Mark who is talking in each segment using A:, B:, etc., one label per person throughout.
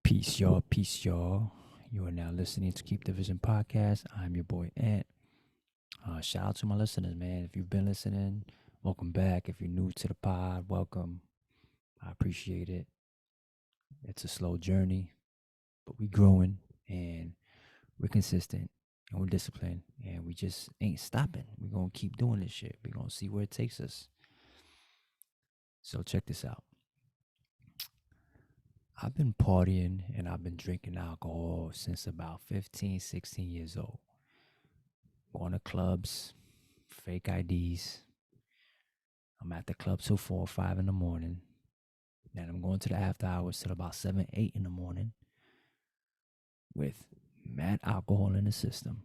A: Peace, y'all. Peace, y'all. You are now listening to Keep the Vision podcast. I'm your boy Ant. Shout out to my listeners, man. If you've been listening, welcome back. If you're new to the pod, welcome. I appreciate it. It's a slow journey, but we growing and we're consistent and we're disciplined and we just ain't stopping. We're gonna keep doing this shit. We're gonna see where it takes us. So check this out. I've been partying and I've been drinking alcohol since about 15, 16 years old. Going to clubs, fake IDs. I'm at the club till 4 or 5 in the morning. Then I'm going to the after hours till about 7, 8 in the morning with mad alcohol in the system.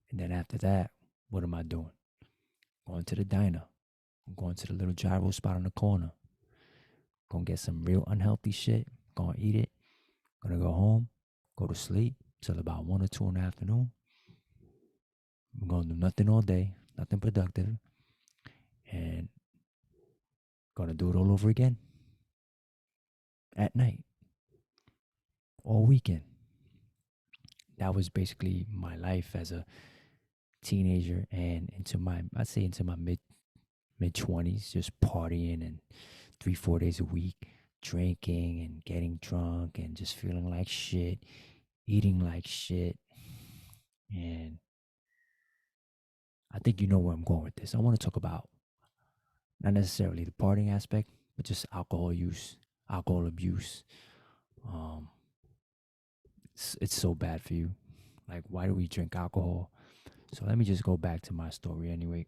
A: And then after that, what am I doing? Going to the diner. I'm going to the little gyro spot on the corner. Gonna get some real unhealthy shit. Gonna eat it. Gonna go home, go to sleep till about 1 or 2 in the afternoon. I'm gonna do nothing all day, nothing productive. And gonna do it all over again at night, all weekend. That was basically my life as a teenager and I'd say into my mid 20s, just partying and 3-4 days a week, drinking and getting drunk and just feeling like shit, eating like shit. And I think you know where I'm going with this. I want to talk about not necessarily the partying aspect, but just alcohol use, alcohol abuse. Um, it's so bad for you. Like, why do we drink alcohol? So let me just go back to my story anyway.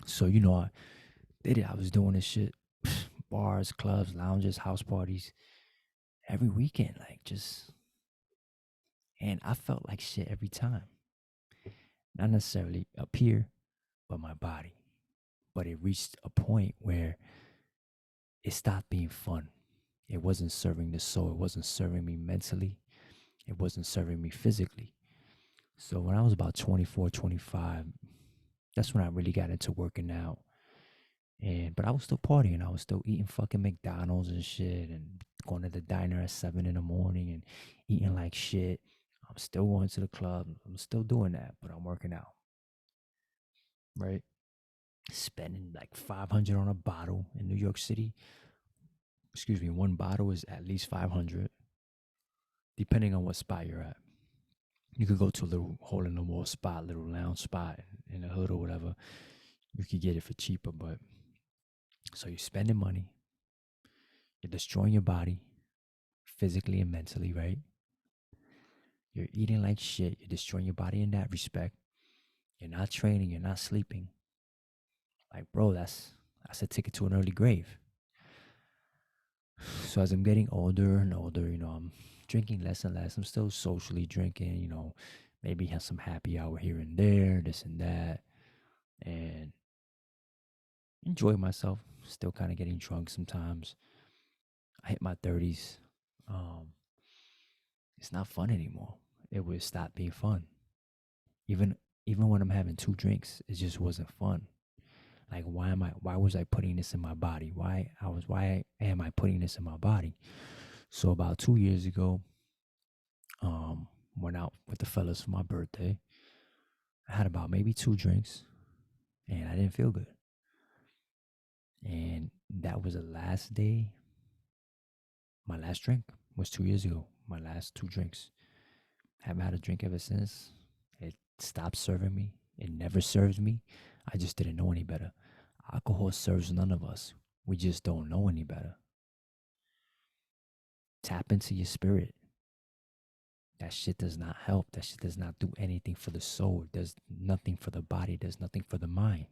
A: So I did it. I was doing this shit, bars, clubs, lounges, house parties, every weekend, and I felt like shit every time. Not necessarily up here, but my body. But it reached a point where it stopped being fun. It wasn't serving the soul. It wasn't serving me mentally. It wasn't serving me physically. So when I was about 24, 25, that's when I really got into working out. But I was still partying. I was still eating fucking McDonald's and shit and going to the diner at 7 in the morning and eating like shit. I'm still going to the club. I'm still doing that, but I'm working out. Right? Spending like 500 on a bottle in New York City. Excuse me, one bottle is at least 500, depending on what spot you're at. You could go to a little hole in the wall spot, little lounge spot in the hood or whatever. You could get it for cheaper, but so you're spending money, you're destroying your body physically and mentally, right? You're eating like shit, you're destroying your body in that respect. You're not training, you're not sleeping. Like, bro, that's a ticket to an early grave. So as I'm getting older and older, I'm drinking less and less. I'm still socially drinking, maybe have some happy hour here and there, this and that, and enjoy myself. Still kind of getting drunk sometimes. I hit my 30s. It's not fun anymore. It would stop being fun. Even even when I'm having 2 drinks, it just wasn't fun. Like, why was I putting this in my body? Why am I putting this in my body? So about 2 years ago, went out with the fellas for my birthday. I had about maybe 2 drinks and I didn't feel good. And that was the last day. My last drink was 2 years ago. My last 2 drinks. Haven't had a drink ever since. It stopped serving me. It never served me. I just didn't know any better. Alcohol serves none of us. We just don't know any better. Tap into your spirit. That shit does not help. That shit does not do anything for the soul. It does nothing for the body. It does nothing for the mind.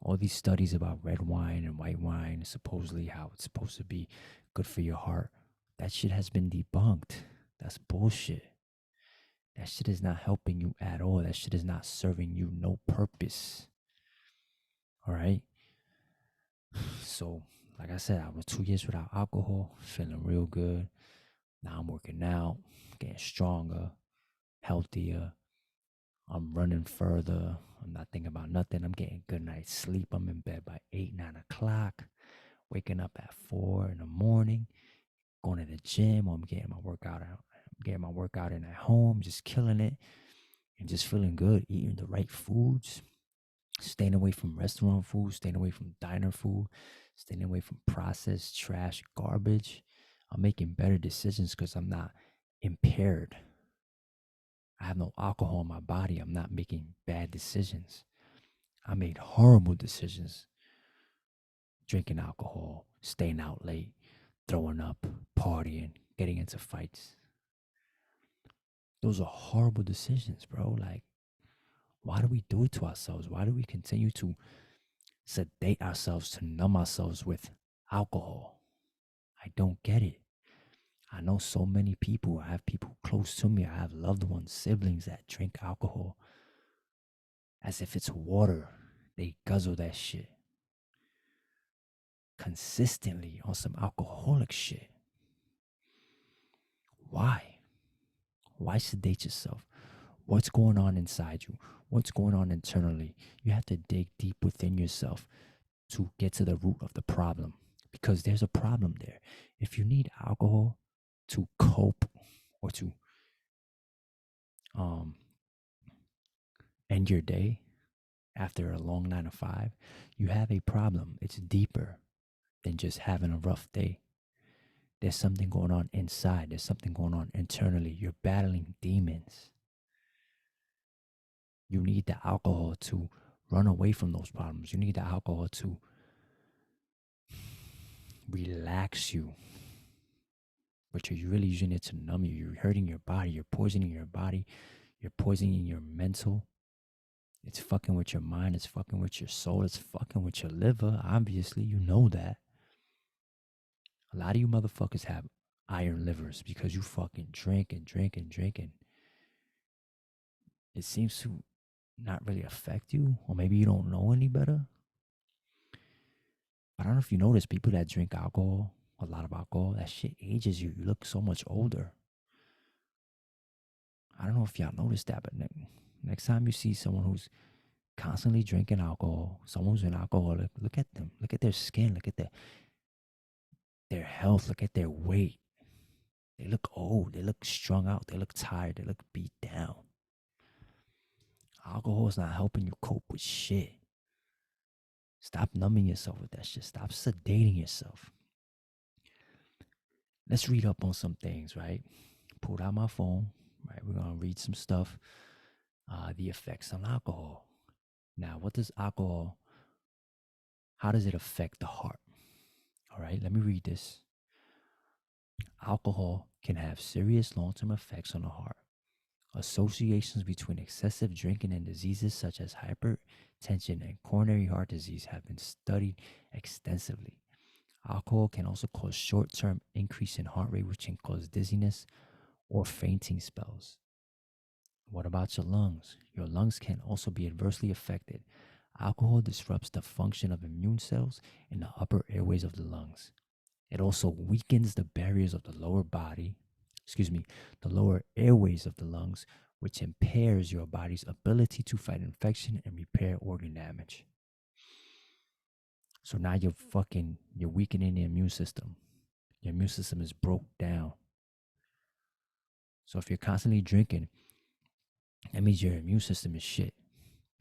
A: All these studies about red wine and white wine, supposedly how it's supposed to be good for your heart, that shit has been debunked. That's bullshit. That shit is not helping you at all. That shit is not serving you no purpose. All right? So, like I said, I was 2 years without alcohol, feeling real good. Now I'm working out, getting stronger, healthier. I'm running further. I'm not thinking about nothing. I'm getting good night's sleep. I'm in bed by 8, 9 o'clock. Waking up at 4 in the morning. going to the gym, or I'm getting my workout out. I'm getting my workout in at home, just killing it and just feeling good, eating the right foods, staying away from restaurant food, staying away from diner food, staying away from processed trash, garbage. I'm making better decisions because I'm not impaired. I have no alcohol in my body. I'm not making bad decisions. I made horrible decisions drinking alcohol, staying out late, throwing up, partying, getting into fights. Those are horrible decisions, bro. Like, why do we do it to ourselves? Why do we continue to sedate ourselves, to numb ourselves with alcohol? I don't get it. I know so many people. I have people close to me. I have loved ones, siblings that drink alcohol as if it's water. They guzzle that shit consistently on some alcoholic shit. Why? Why sedate yourself? What's going on inside you? What's going on internally? You have to dig deep within yourself to get to the root of the problem, because there's a problem there. If you need alcohol to cope or to um, end your day after a long 9 to 5, you have a problem. It's deeper than just having a rough day. There's something going on inside. There's something going on internally. You're battling demons. You need the alcohol to run away from those problems. You need the alcohol to relax you. But you're really using it to numb you. You're hurting your body. You're poisoning your body. You're poisoning your mental. It's fucking with your mind. It's fucking with your soul. It's fucking with your liver. Obviously, you know that. A lot of you motherfuckers have iron livers because you fucking drink and drink and drink, and it seems to not really affect you, or maybe you don't know any better. But I don't know if you notice people that drink alcohol, a lot of alcohol, that shit ages you. You look so much older. I don't know if y'all noticed that, but next time you see someone who's constantly drinking alcohol, someone who's an alcoholic, look at them. Look at their skin. Look at their health. Look at their weight. They look old. They look strung out. They look tired. They look beat down. Alcohol is not helping you cope with shit. Stop numbing yourself with that shit. Stop sedating yourself. Let's read up on some things, right? Pulled out my phone, right? We're going to read some stuff. The effects on alcohol. Now, how does it affect the heart? All right, let me read this. Alcohol can have serious long-term effects on the heart. Associations between excessive drinking and diseases such as hypertension and coronary heart disease have been studied extensively. Alcohol can also cause short-term increase in heart rate, which can cause dizziness or fainting spells. What about your lungs? Your lungs can also be adversely affected. Alcohol disrupts the function of immune cells in the upper airways of the lungs. It also weakens the barriers of the the lower airways of the lungs, which impairs your body's ability to fight infection and repair organ damage. So now you're weakening the immune system. Your immune system is broke down. So if you're constantly drinking, that means your immune system is shit.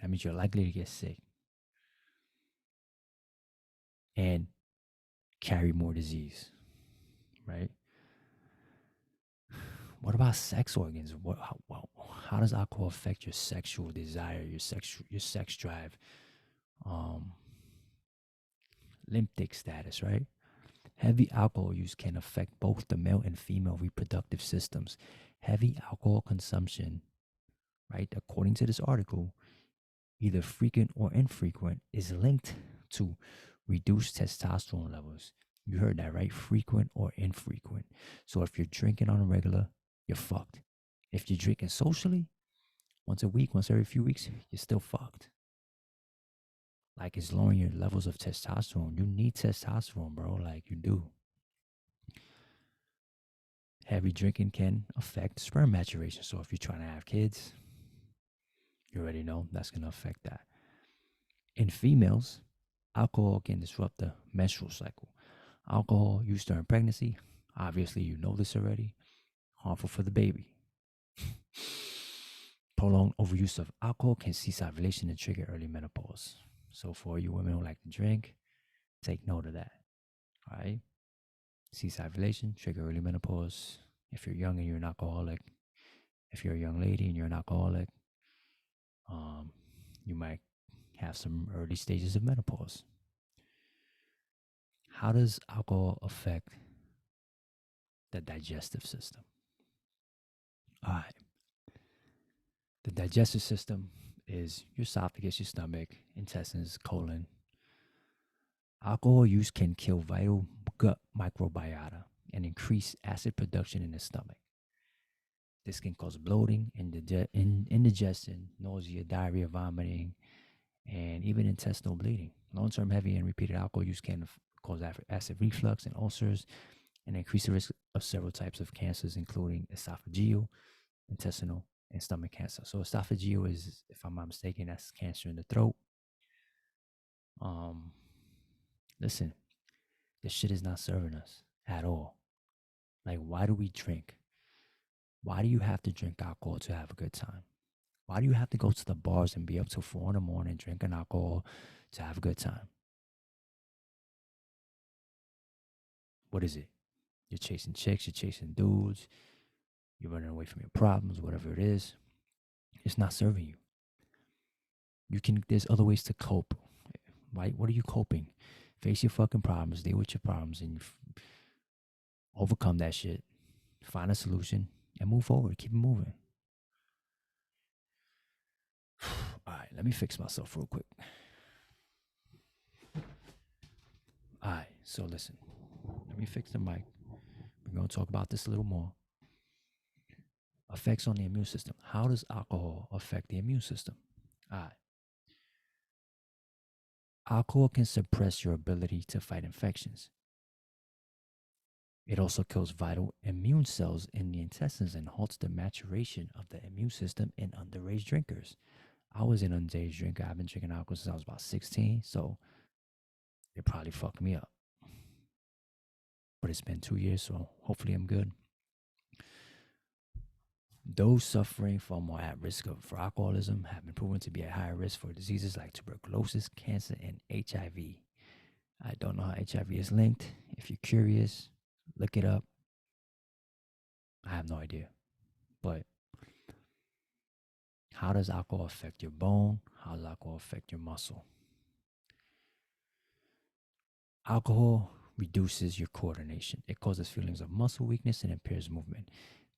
A: That means you're likely to get sick and carry more disease, right? What about sex organs? How does alcohol affect your sexual desire, your sex drive, um, lymphatic status, right? Heavy alcohol use can affect both the male and female reproductive systems. Heavy alcohol consumption, right, according to this article, either frequent or infrequent, is linked to reduced testosterone levels. You heard that, right? Frequent or infrequent. So if you're drinking on a regular, you're fucked. If you're drinking socially, once a week, once every few weeks, you're still fucked. Like, it's lowering your levels of testosterone. You need testosterone, bro. Like, you do. Heavy drinking can affect sperm maturation. So if you're trying to have kids, you already know that's going to affect that. In females, alcohol can disrupt the menstrual cycle. Alcohol used during pregnancy Obviously, you know this already. Harmful for the baby. Prolonged overuse of alcohol can cease ovulation and trigger early menopause. So, for you women who like to drink, take note of that. All right. Cease ovulation, trigger early menopause. If you're young and you're an alcoholic, if you're a young lady and you're an alcoholic, um, you might have some early stages of menopause. How does alcohol affect the digestive system? All right. The digestive system is your esophagus, your stomach, intestines, colon. Alcohol use can kill vital gut microbiota and increase acid production in the stomach. This can cause bloating, indigestion, nausea, diarrhea, vomiting, and even intestinal bleeding. Long-term heavy and repeated alcohol use can cause acid reflux and ulcers and increase the risk of several types of cancers, including esophageal, intestinal, and stomach cancer. So esophageal is, if I'm not mistaken, that's cancer in the throat. Um, Listen, this shit is not serving us at all. Like, why do we drink? Why do you have to drink alcohol to have a good time? Why do you have to go to the bars and be up till 4 in the morning drinking alcohol to have a good time? What is it? You're chasing chicks, you're chasing dudes, you're running away from your problems, whatever it is. It's not serving you. There's other ways to cope, right? What are you coping? Face your fucking problems, deal with your problems, and overcome that shit. Find a solution and move forward. Keep it moving. All right, let me fix myself real quick. All right, so listen. Let me fix the mic. We're going to talk about this a little more. Effects on the immune system. How does alcohol affect the immune system? All right. Alcohol can suppress your ability to fight infections. It also kills vital immune cells in the intestines and halts the maturation of the immune system in underage drinkers. I was an underage drinker. I've been drinking alcohol since I was about 16, so it probably fucked me up. But it's been 2 years, so hopefully I'm good. Those suffering from or at risk for alcoholism have been proven to be at higher risk for diseases like tuberculosis, cancer, and HIV. I don't know how HIV is linked. If you're curious, look it up. I have no idea. But how does alcohol affect your bone? How does alcohol affect your muscle? Alcohol reduces your coordination. It causes feelings of muscle weakness and impairs movement.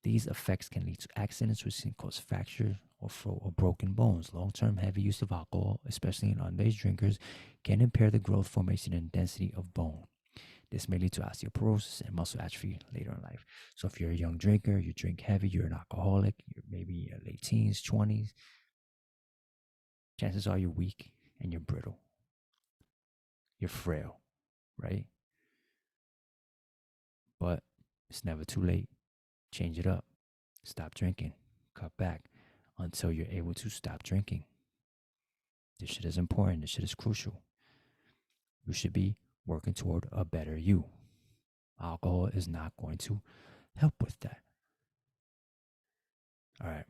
A: These effects can lead to accidents which can cause fractures or broken bones. Long-term heavy use of alcohol, especially in underage drinkers, can impair the growth, formation, and density of bone. This may lead to osteoporosis and muscle atrophy later in life. So if you're a young drinker, you drink heavy, you're an alcoholic, you're maybe late teens, 20s, chances are you're weak and you're brittle. You're frail, right? But it's never too late. Change it up. Stop drinking. Cut back until you're able to stop drinking. This shit is important. This shit is crucial. You should be working toward a better you. Alcohol is not going to help with that. All right.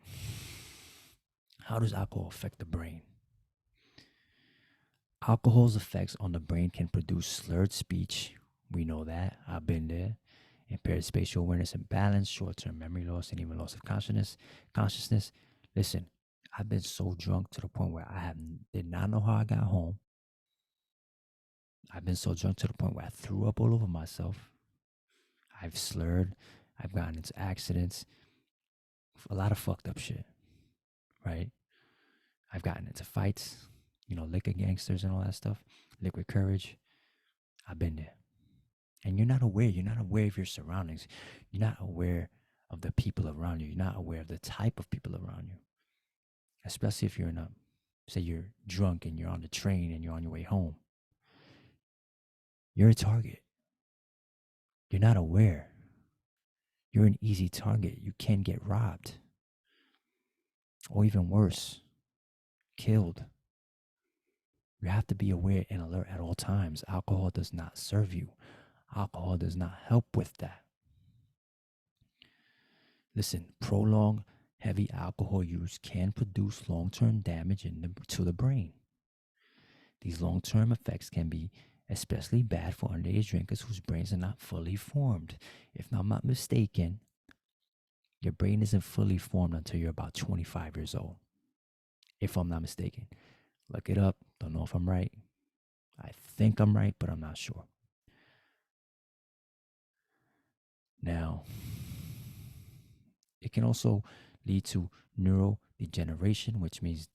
A: How does alcohol affect the brain? Alcohol's effects on the brain can produce slurred speech. We know that. I've been there. Impaired spatial awareness and balance, short-term memory loss, and even loss of consciousness. Listen, I've been so drunk to the point where did not know how I got home. I've been so drunk to the point where I threw up all over myself. I've slurred. I've gotten into accidents. A lot of fucked up shit, right? I've gotten into fights, liquor gangsters and all that stuff, liquid courage. I've been there. And you're not aware. You're not aware of your surroundings. You're not aware of the people around you. You're not aware of the type of people around you. Especially if say you're drunk and you're on the train and you're on your way home. You're a target. You're not aware. You're an easy target. You can get robbed. Or even worse, killed. You have to be aware and alert at all times. Alcohol does not serve you. Alcohol does not help with that. Listen, prolonged heavy alcohol use can produce long-term damage to the brain. These long-term effects can be especially bad for underage drinkers whose brains are not fully formed. If I'm not mistaken, your brain isn't fully formed until you're about 25 years old. If I'm not mistaken. Look it up. Don't know if I'm right. I think I'm right, but I'm not sure. Now, it can also lead to neurodegeneration, which means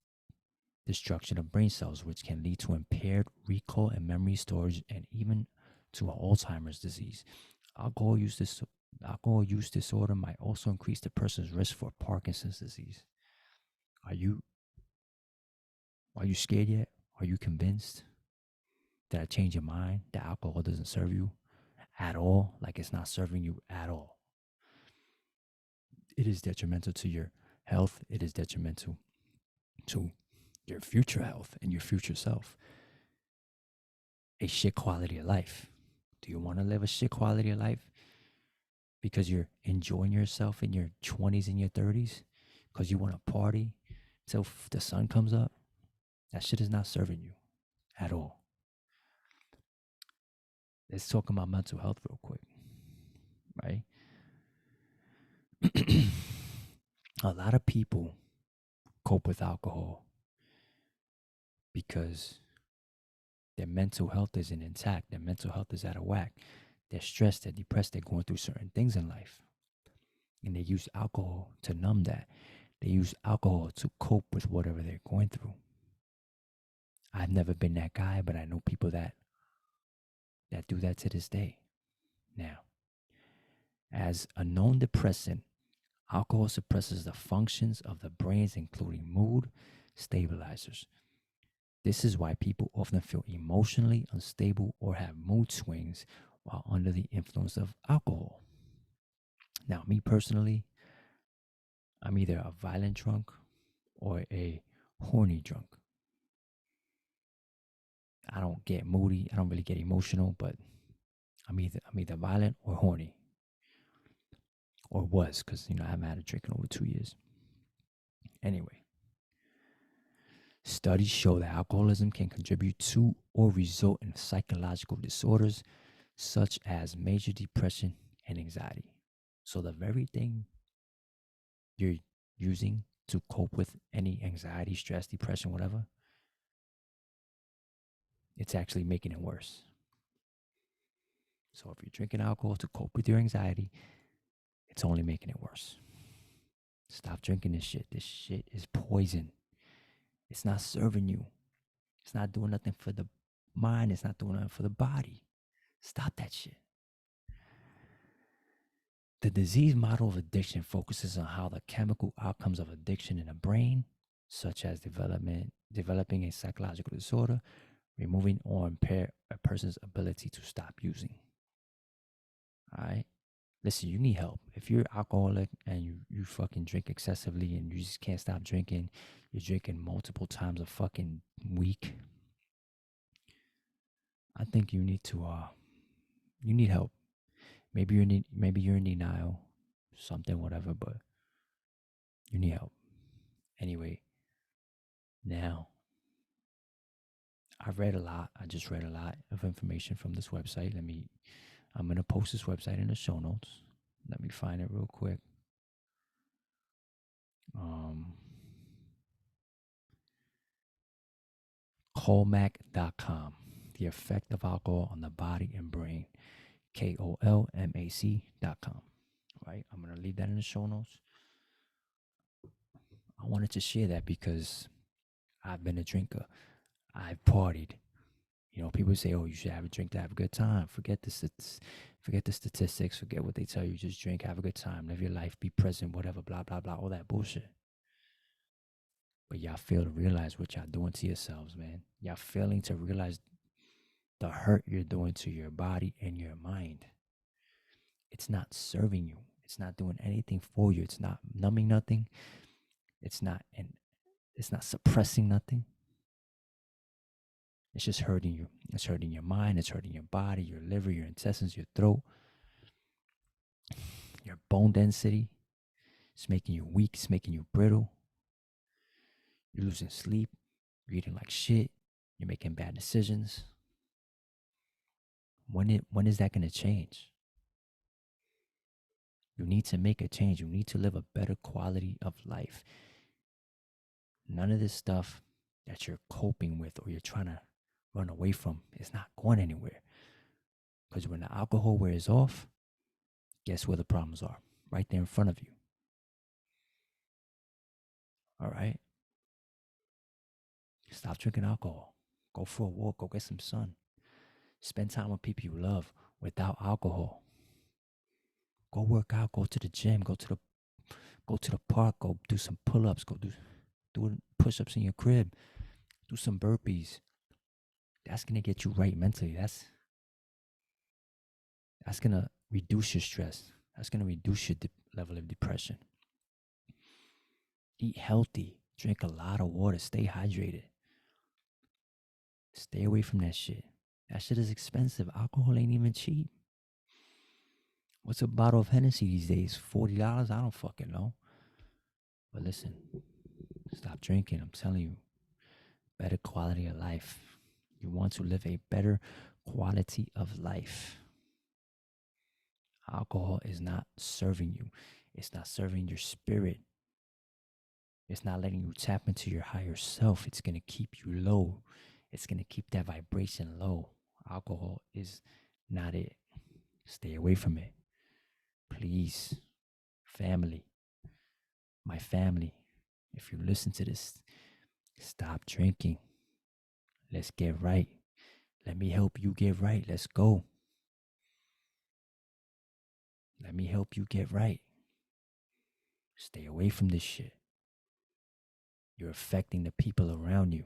A: destruction of brain cells, which can lead to impaired recall and memory storage and even to Alzheimer's disease. Alcohol use, alcohol use disorder might also increase the person's risk for Parkinson's disease. Are you scared yet? Are you convinced? Did I change your mind that alcohol doesn't serve you at all? Like it's not serving you at all. It is detrimental to your health. It is detrimental to your future health and your future self. A shit quality of life. Do you want to live a shit quality of life because you're enjoying yourself in your 20s and your 30s because you want to party till the sun comes up? That shit is not serving you at all. Let's talk about mental health real quick, right? A lot of people cope with alcohol because their mental health isn't intact. Their mental health is out of whack. They're stressed, they're depressed, they're going through certain things in life. And they use alcohol to numb that. They use alcohol to cope with whatever they're going through. I've never been that guy, but I know people that do that to this day. Now, as a known depressant, alcohol suppresses the functions of the brains, including mood stabilizers. This is why people often feel emotionally unstable or have mood swings while under the influence of alcohol. Now, me personally, I'm either a violent drunk or a horny drunk. I don't get moody. I don't really get emotional, but I'm either violent or horny, or was, because I haven't had a drink in over 2 years. Anyway, studies show that alcoholism can contribute to or result in psychological disorders such as major depression and anxiety. So the very thing you're using to cope with any anxiety, stress, depression, whatever, it's actually making it worse. So if you're drinking alcohol to cope with your anxiety, it's only making it worse. Stop drinking this shit. This shit is poison. It's not serving you. It's not doing nothing for the mind. It's not doing nothing for the body. Stop that shit. The disease model of addiction focuses on how the chemical outcomes of addiction in the brain, such as developing a psychological disorder, removing or impair a person's ability to stop using. All right? Listen, you need help. If you're alcoholic and you fucking drink excessively and you just can't stop drinking, you're drinking multiple times a fucking week, I think you need help. Maybe you're in denial, something, whatever, but you need help. Anyway, now I just read a lot of information from this website. I'm gonna post this website in the show notes. Let me find it real quick. Colmac.com. The effect of alcohol on the body and brain. KOLMAC.com. Right? I'm going to leave that in the show notes. I wanted to share that because I've been a drinker. I've partied. People say, "Oh, you should have a drink to have a good time." Forget the statistics. Forget what they tell you. Just drink, have a good time, live your life, be present, whatever, blah blah blah, all that bullshit. But y'all fail to realize what y'all doing to yourselves, man. Y'all failing to realize the hurt you're doing to your body and your mind. It's not serving you. It's not doing anything for you. It's not numbing nothing. It's not suppressing nothing. It's just hurting you. It's hurting your mind. It's hurting your body, your liver, your intestines, your throat, your bone density. It's making you weak. It's making you brittle. You're losing sleep. You're eating like shit. You're making bad decisions. When is that going to change? You need to make a change. You need to live a better quality of life. None of this stuff that you're coping with or you're trying to run away from is not going anywhere. Because when the alcohol wears off, guess where the problems are? Right there in front of you. All right? Stop drinking alcohol. Go for a walk. Go get some sun. Spend time with people you love without alcohol. Go work out. Go to the gym. Go to the park. Go do some pull-ups. Go do push-ups in your crib. Do some burpees. That's gonna get you right mentally. That's gonna reduce your stress. That's gonna reduce your level of depression. Eat healthy. Drink a lot of water. Stay hydrated. Stay away from that shit. That shit is expensive. Alcohol ain't even cheap. What's a bottle of Hennessy these days? $40? I don't fucking know. But listen, stop drinking. I'm telling you, better quality of life. You want to live a better quality of life. Alcohol is not serving you. It's not serving your spirit. It's not letting you tap into your higher self. It's going to keep you low. It's going to keep that vibration low. Alcohol is not it. Stay away from it. Please, family, my family, if you listen to this, stop drinking. Let's get right. Let me help you get right. Let's go. Let me help you get right. Stay away from this shit. You're affecting the people around you.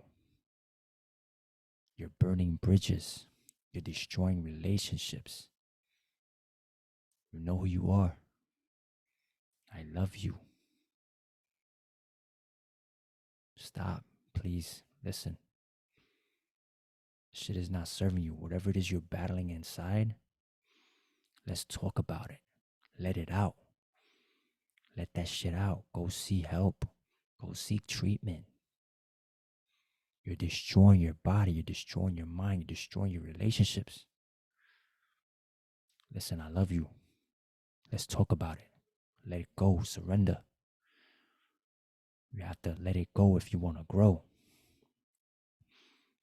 A: You're burning bridges. You're destroying relationships. You know who you are. I love you. Stop. Please listen. Shit is not serving you. Whatever it is you're battling inside, let's talk about it. Let it out. Let that shit out. Go see help. Go seek treatment. You're destroying your body. You're destroying your mind. You're destroying your relationships. Listen, I love you. Let's talk about it. Let it go. Surrender. You have to let it go if you want to grow.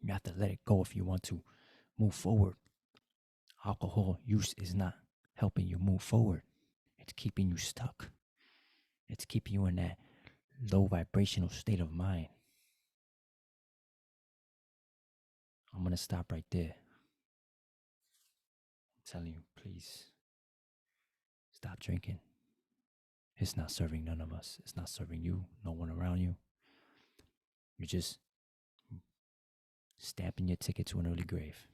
A: You have to let it go if you want to move forward. Alcohol use is not helping you move forward. It's keeping you stuck. It's keeping you in that low vibrational state of mind. I'm going to stop right there. I'm telling you, please, stop drinking. It's not serving none of us. It's not serving you, no one around you. You're just stamping your ticket to an early grave.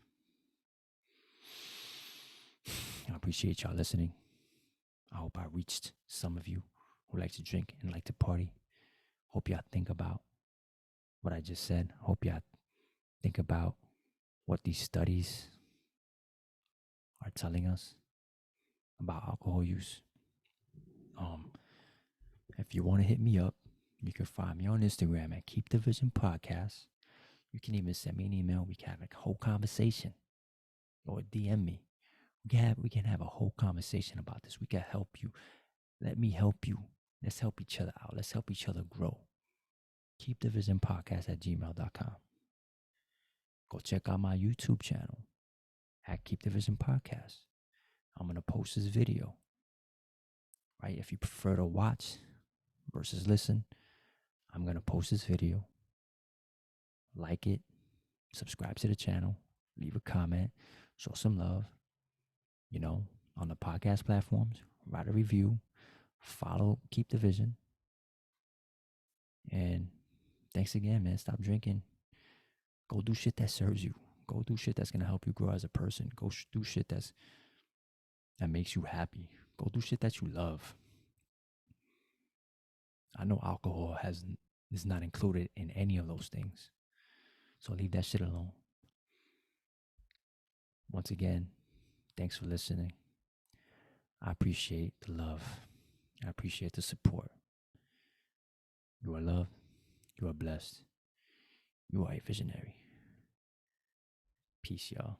A: I appreciate y'all listening. I hope I reached some of you who like to drink and like to party. Hope y'all think about what I just said. Hope y'all think about what these studies are telling us about alcohol use. If you want to hit me up, you can find me on Instagram at Keep the Vision Podcast. You can even send me an email. We can have a whole conversation, or DM me. We can have a whole conversation about this. We can help you. Let me help you. Let's help each other out. Let's help each other grow. Keep the Vision Podcast at gmail.com. Go check out my YouTube channel at Keep the Vision Podcast. I'm going to post this video. Right? If you prefer to watch versus listen, I'm going to post this video. Like it. Subscribe to the channel. Leave a comment. Show some love. You know, on the podcast platforms. Write a review. Follow Keep the Vision. And thanks again, man. Stop drinking. Go do shit that serves you. Go do shit that's going to help you grow as a person. Go do shit that makes you happy. Go do shit that you love. I know alcohol is not included in any of those things. So leave that shit alone. Once again, thanks for listening. I appreciate the love. I appreciate the support. are loved. You are blessed. You are a visionary. Peace, y'all.